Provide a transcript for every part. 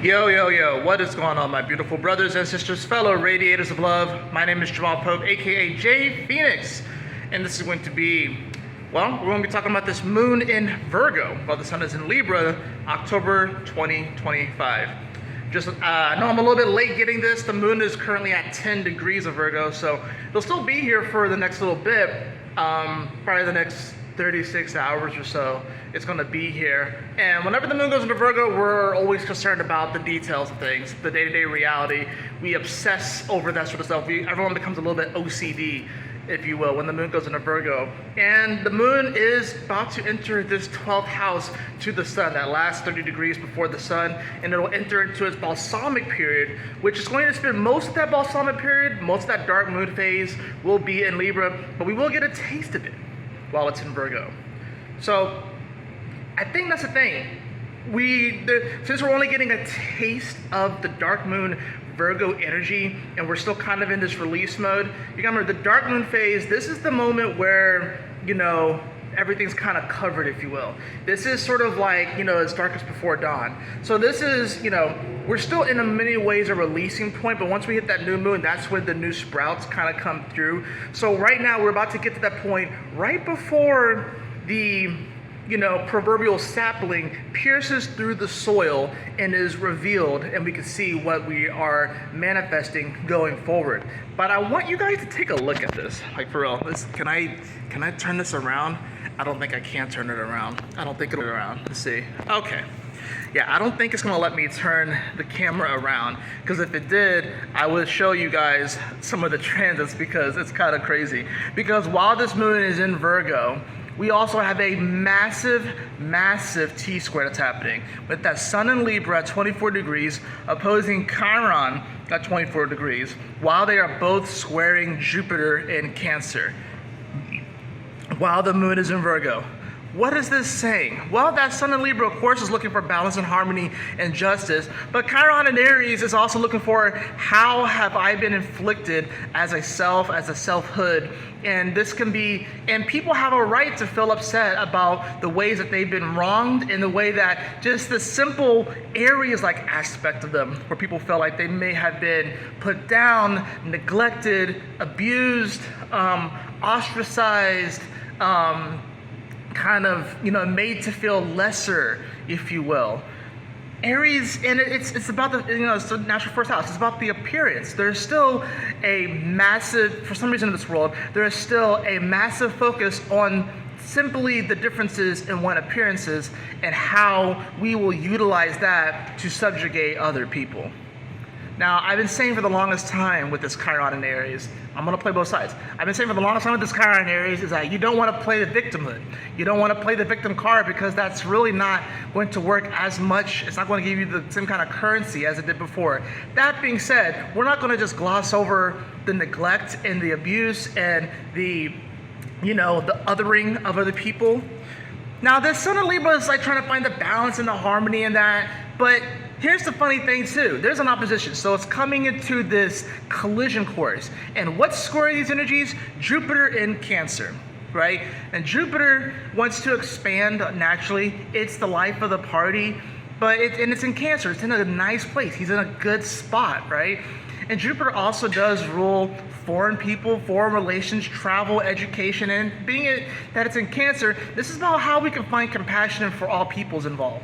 Yo, yo, yo, what is going on, my beautiful brothers and sisters, fellow radiators of love? My name is Jamal Pope, aka J Phoenix, and this is going to be, well, we're going to be talking about this moon in Virgo, while the sun is in Libra, October 2025. I know I'm a little bit late getting this. The moon is currently at 10 degrees of Virgo, so it'll still be here for the next little bit, probably the next 36 hours or so. It's going to be here, and whenever the moon goes into Virgo, we're always concerned about the details of things, the day-to-day reality. We obsess over that sort of stuff. Everyone becomes a little bit OCD, if you will, when the moon goes into Virgo. And the moon is about to enter this 12th house to the sun, that last 30 degrees before the sun, and it'll enter into its balsamic period, which is going to spend most of that balsamic period, most of that dark moon phase will be in Libra, but we will get a taste of it while it's in Virgo. So I think that's the thing. Since we're only getting a taste of the dark moon Virgo energy, and we're still kind of in this release mode, you gotta remember the dark moon phase, this is the moment where, everything's kind of covered, if you will. This is sort of like, as darkest before dawn. So this is, we're still in many ways a releasing point, but once we hit that new moon, that's when the new sprouts kind of come through. So right now we're about to get to that point right before the proverbial sapling pierces through the soil and is revealed, and we can see what we are manifesting going forward. But I want you guys to take a look at this, like for real. Can I turn this around? I don't think I can turn it around. I don't think it'll go around. Let's see. Okay. Yeah, I don't think it's gonna let me turn the camera around, because if it did, I would show you guys some of the transits, because it's kind of crazy. Because while this moon is in Virgo, we also have a massive, massive T-square that's happening with that sun in Libra at 24 degrees opposing Chiron at 24 degrees, while they are both squaring Jupiter in Cancer, while the moon is in Virgo. What is this saying? Well, that sun in Libra, of course, is looking for balance and harmony and justice, but Chiron in Aries is also looking for how have I been inflicted as a self, as a selfhood. And this can be, and people have a right to feel upset about the ways that they've been wronged, and the way that just the simple Aries-like aspect of them, where people feel like they may have been put down, neglected, abused, ostracized, made to feel lesser, if you will. Aries, and it's about the, it's the natural first house. It's about the appearance. There's still a massive, for some reason in this world, there is still a massive focus on simply the differences in one appearances and how we will utilize that to subjugate other people. Now, I've been saying for the longest time with this Chiron in Aries, I'm going to play both sides. I've been saying for the longest time with this Chiron in Aries is that you don't want to play the victimhood. You don't want to play the victim card, because that's really not going to work as much. It's not going to give you the same kind of currency as it did before. That being said, we're not going to just gloss over the neglect and the abuse and the othering of other people. Now, this Sun in Libra is like trying to find the balance and the harmony in that, but here's the funny thing too. There's an opposition, so it's coming into this collision course. And what's squaring these energies? Jupiter in Cancer, right? And Jupiter wants to expand naturally. It's the life of the party, but it's in Cancer. It's in a nice place. He's in a good spot, right? And Jupiter also does rule foreign people, foreign relations, travel, education, and being that it's in Cancer, this is about how we can find compassion for all peoples involved.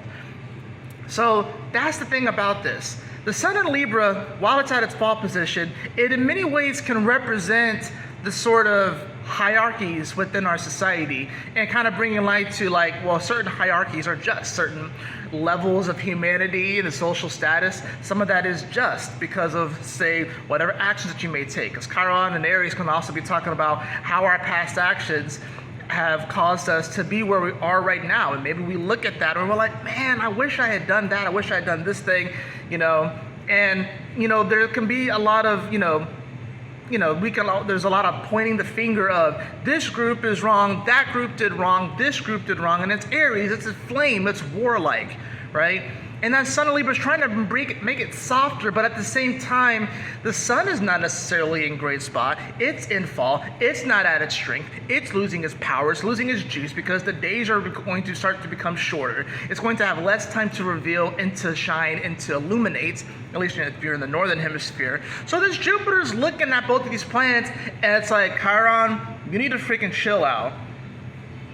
So that's the thing about this. The sun in Libra, while it's at its fall position, it in many ways can represent the sort of hierarchies within our society, and kind of bringing light to certain hierarchies are just certain levels of humanity and the social status. Some of that is just because of, say, whatever actions that you may take. Because Chiron and Aries can also be talking about how our past actions have caused us to be where we are right now, and maybe we look at that and we're like, man, I wish I had done that, I wish I had done this thing, and there can be a lot of there's a lot of pointing the finger of this group is wrong, that group did wrong, this group did wrong, and it's Aries, it's a flame, it's warlike, right? And that sun in Libra is trying to make it softer, but at the same time, the sun is not necessarily in great spot. It's in fall. It's not at its strength. It's losing its power. It's losing its juice because the days are going to start to become shorter. It's going to have less time to reveal and to shine and to illuminate, at least if you're in the northern hemisphere. So this Jupiter's looking at both of these planets, and it's like, Chiron, you need to freaking chill out.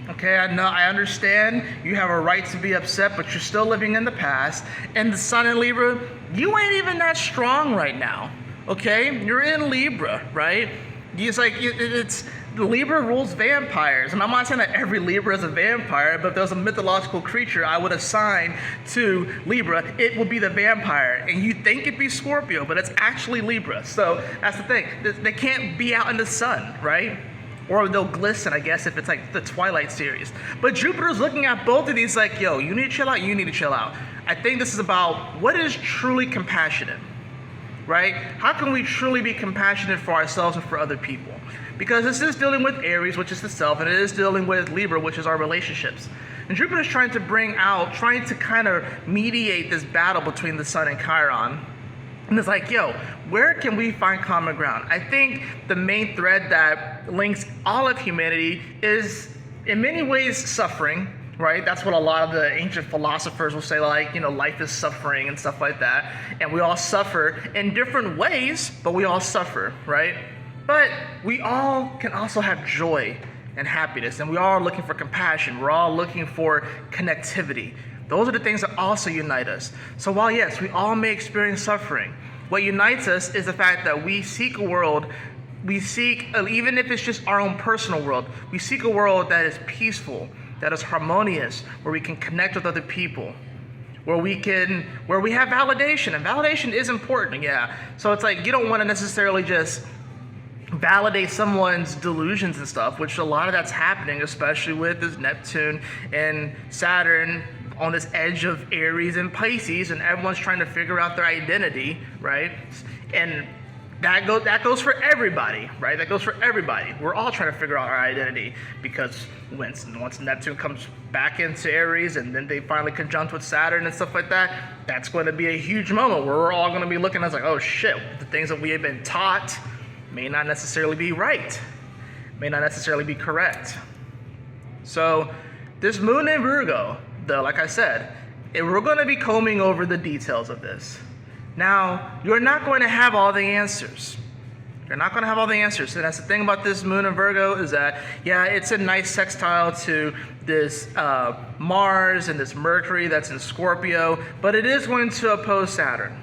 Okay, I know, I understand you have a right to be upset, but you're still living in the past. And the sun in Libra, you ain't even that strong right now. Okay, you're in Libra, right? It's like it's Libra rules vampires, and I'm not saying that every Libra is a vampire, but if there's a mythological creature I would assign to Libra, it would be the vampire. And you think it'd be Scorpio, but it's actually Libra. So that's the thing; they can't be out in the sun, right? Or they'll glisten, I guess, if it's like the Twilight series. But Jupiter's looking at both of these like, yo, you need to chill out, you need to chill out. I think this is about what is truly compassionate, right? How can we truly be compassionate for ourselves and for other people? Because this is dealing with Aries, which is the self, and it is dealing with Libra, which is our relationships. And Jupiter's trying to kind of mediate this battle between the sun and Chiron. And it's like, yo, where can we find common ground? I think the main thread that links all of humanity is, in many ways, suffering, right? That's what a lot of the ancient philosophers will say, like, you know, life is suffering and stuff like that. And we all suffer in different ways, but we all suffer, right? But we all can also have joy and happiness, and we all are looking for compassion. We're all looking for connectivity. Those are the things that also unite us. So while, yes, we all may experience suffering, what unites us is the fact that we seek a world, even if it's just our own personal world, we seek a world that is peaceful, that is harmonious, where we can connect with other people, where we have validation. And validation is important, yeah. So it's like, you don't want to necessarily just validate someone's delusions and stuff, which a lot of that's happening, especially with this Neptune and Saturn on this edge of Aries and Pisces, and everyone's trying to figure out their identity, right? And that goes for everybody, right? That goes for everybody. We're all trying to figure out our identity, because once Neptune comes back into Aries and then they finally conjunct with Saturn and stuff like that, that's going to be a huge moment where we're all going to be looking at like, oh shit, the things that we have been taught may not necessarily be right, may not necessarily be correct. So this moon in Virgo, though, like I said, we're going to be combing over the details of this. Now, you're not going to have all the answers. You're not going to have all the answers. And that's the thing about this moon in Virgo, is that, yeah, it's a nice sextile to this Mars and this Mercury that's in Scorpio, but it is going to oppose Saturn.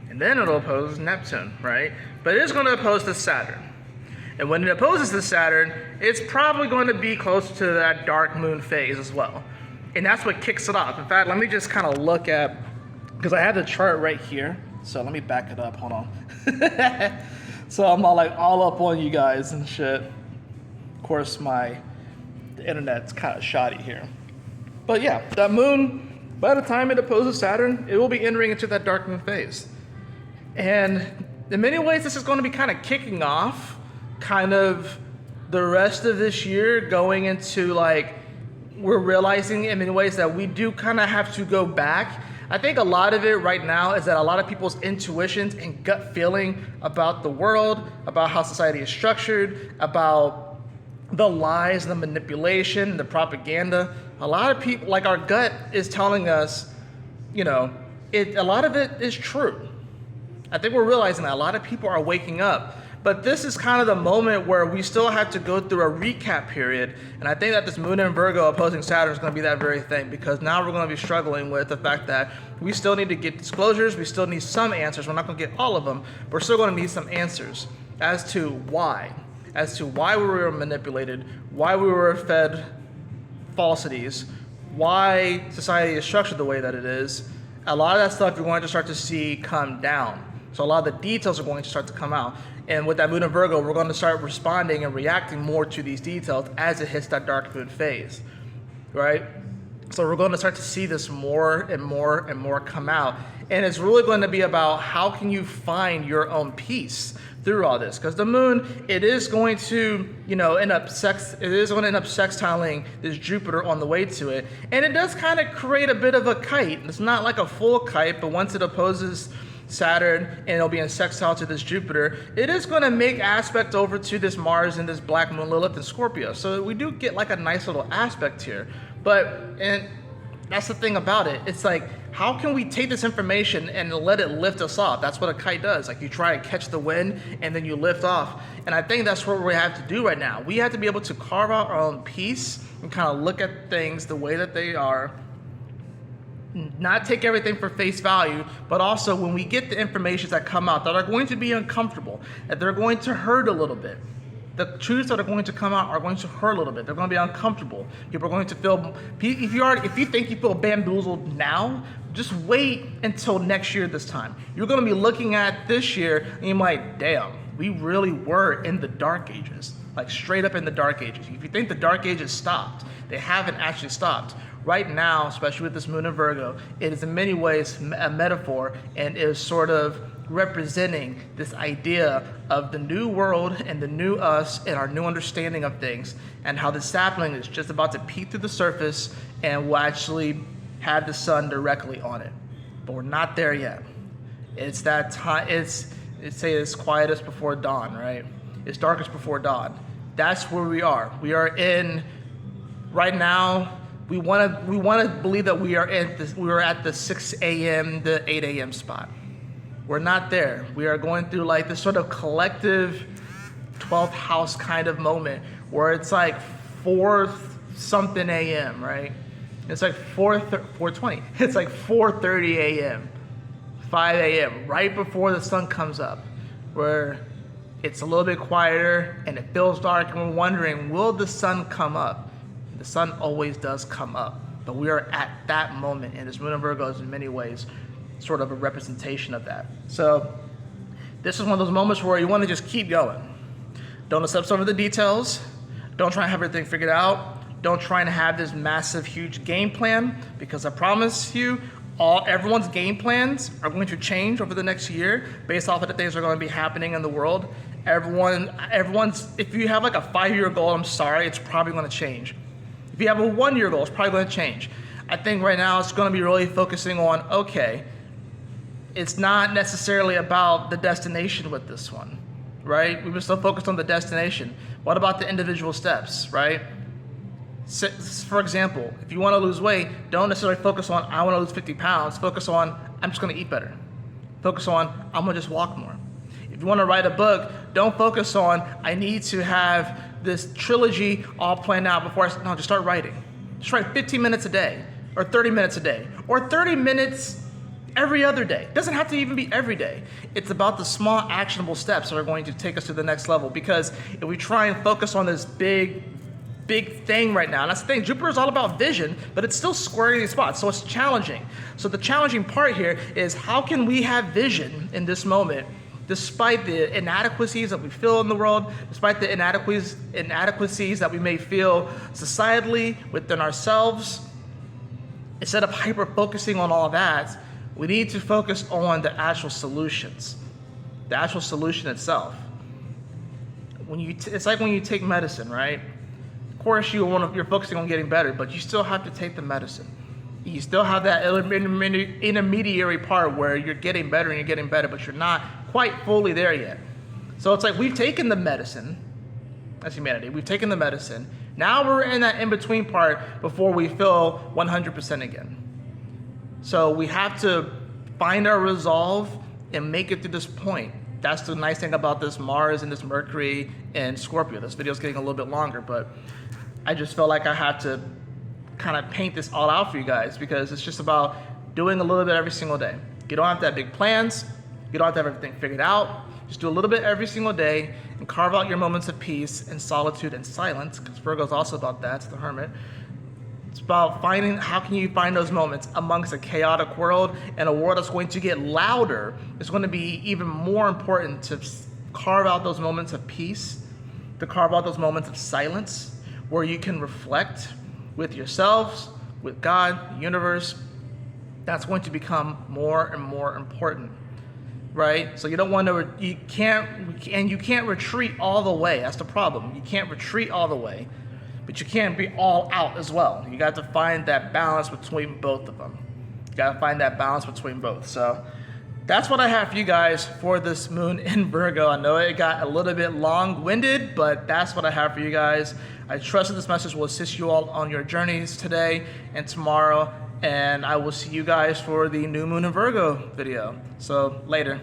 And then it'll oppose Neptune, right? But it is going to oppose the Saturn. And when it opposes the Saturn, it's probably going to be close to that dark moon phase as well. And that's what kicks it off. In fact, let me just kind of look at, because I have the chart right here. So let me back it up. Hold on. So I'm all up on you guys and shit. Of course, the internet's kind of shoddy here. But yeah, that moon, by the time it opposes Saturn, it will be entering into that dark moon phase. And in many ways, this is going to be kind of kicking off kind of the rest of this year, going into like, we're realizing in many ways that we do kind of have to go back. I think a lot of it right now is that a lot of people's intuitions and gut feeling about the world, about how society is structured, about the lies, the manipulation, the propaganda. A lot of people, like our gut is telling us, you know, a lot of it is true. I think we're realizing that a lot of people are waking up. But this is kind of the moment where we still have to go through a recap period. And I think that this moon in Virgo opposing Saturn is going to be that very thing, because now we're going to be struggling with the fact that we still need to get disclosures. We still need some answers. We're not going to get all of them, but we're still going to need some answers as to why we were manipulated, why we were fed falsities, why society is structured the way that it is. A lot of that stuff you're going to start to see come down. So a lot of the details are going to start to come out. And with that moon in Virgo, we're going to start responding and reacting more to these details as it hits that dark moon phase, right? So we're going to start to see this more and more and more come out. And it's really going to be about how can you find your own peace through all this, because the moon, it is going to, end up sextiling this Jupiter on the way to it, and it does kind of create a bit of a kite. It's not like a full kite, but once it opposes Saturn and it'll be in sextile to this Jupiter, it is going to make aspect over to this Mars and this black moon Lilith and Scorpio. So we do get like a nice little aspect here, and that's the thing about it. It's like, how can we take this information and let it lift us off? That's what a kite does. Like, you try to catch the wind and then you lift off. And I think that's what we have to do right now. We have to be able to carve out our own peace and kind of look at things the way that they are, not take everything for face value, but also when we get the information that come out that are going to be uncomfortable, that they're going to hurt a little bit. The truths that are going to come out are going to hurt a little bit. They're going to be uncomfortable. People are going to feel, if you think you feel bamboozled now, just wait until next year this time. You're going to be looking at this year and you're like, damn, we really were in the dark ages, like straight up in the dark ages. If you think the dark ages stopped, they haven't actually stopped. Right now, especially with this moon in Virgo, it is in many ways a metaphor and is sort of representing this idea of the new world and the new us and our new understanding of things, and how the sapling is just about to peek through the surface and will actually have the sun directly on it. But we're not there yet. It's that time, it's quietest before dawn, right? It's darkest before dawn. That's where we are. We are in, right now, we want to believe that we are at the 6 a.m. to 8 a.m. spot. We're not there. We are going through like this sort of collective 12th house kind of moment where it's like 4 something a.m., right? It's like 4:20. It's like 4:30 a.m., 5 a.m., right before the sun comes up, where it's a little bit quieter and it feels dark, and we're wondering, will the sun come up? The sun always does come up, but we are at that moment, and this moon in Virgo is in many ways sort of a representation of that. So this is one of those moments where you want to just keep going. Don't accept some of the details. Don't try and have everything figured out. Don't try and have this massive, huge game plan, because I promise you, everyone's game plans are going to change over the next year based off of the things that are going to be happening in the world. Everyone's, if you have like a 5-year goal, I'm sorry, it's probably going to change. If you have a 1-year goal, it's probably going to change. I think right now it's going to be really focusing on, okay, it's not necessarily about the destination with this one, right? We've been so focused on the destination. What about the individual steps, right? For example, if you want to lose weight, don't necessarily focus on, I want to lose 50 pounds. Focus on, I'm just going to eat better. Focus on, I'm going to just walk more. If you want to write a book, don't focus on, I need to have this trilogy all planned out before no, just start writing. Just write 15 minutes a day, or 30 minutes a day, or 30 minutes every other day. It doesn't have to even be every day. It's about the small actionable steps that are going to take us to the next level, because if we try and focus on this big thing right now, and that's the thing, Jupiter is all about vision, but it's still squaring these spots, so it's challenging. So the challenging part here is, how can we have vision in this moment despite the inadequacies that we feel in the world, despite the inadequacies that we may feel societally within ourselves? Instead of hyper-focusing on all of that, we need to focus on the actual solutions, the actual solution itself. It's like when you take medicine, right? Of course, you're focusing on getting better, but you still have to take the medicine. You still have that intermediary part where you're getting better and you're getting better, but you're not quite fully there yet. So it's like we've taken the medicine, as humanity, we've taken the medicine. Now we're in that in-between part before we feel 100% again. So we have to find our resolve and make it to this point. That's the nice thing about this Mars and this Mercury and Scorpio. This video is getting a little bit longer, but I just felt like I had to kind of paint this all out for you guys, because it's just about doing a little bit every single day. You don't have to have big plans. You don't have to have everything figured out. Just do a little bit every single day and carve out your moments of peace and solitude and silence, because Virgo is also about that. It's the hermit. It's about finding, how can you find those moments amongst a chaotic world, and a world that's going to get louder. It's going to be even more important to carve out those moments of peace, to carve out those moments of silence where you can reflect with yourselves, with God, the universe, that's going to become more and more important, right? So you don't want to, you can't retreat all the way. That's the problem. You can't retreat all the way, but you can't be all out as well. You got to find that balance between both of them. You got to find that balance between both. So that's what I have for you guys for this moon in Virgo. I know it got a little bit long-winded, but that's what I have for you guys. I trust that this message will assist you all on your journeys today and tomorrow, and I will see you guys for the new moon in Virgo video. So later.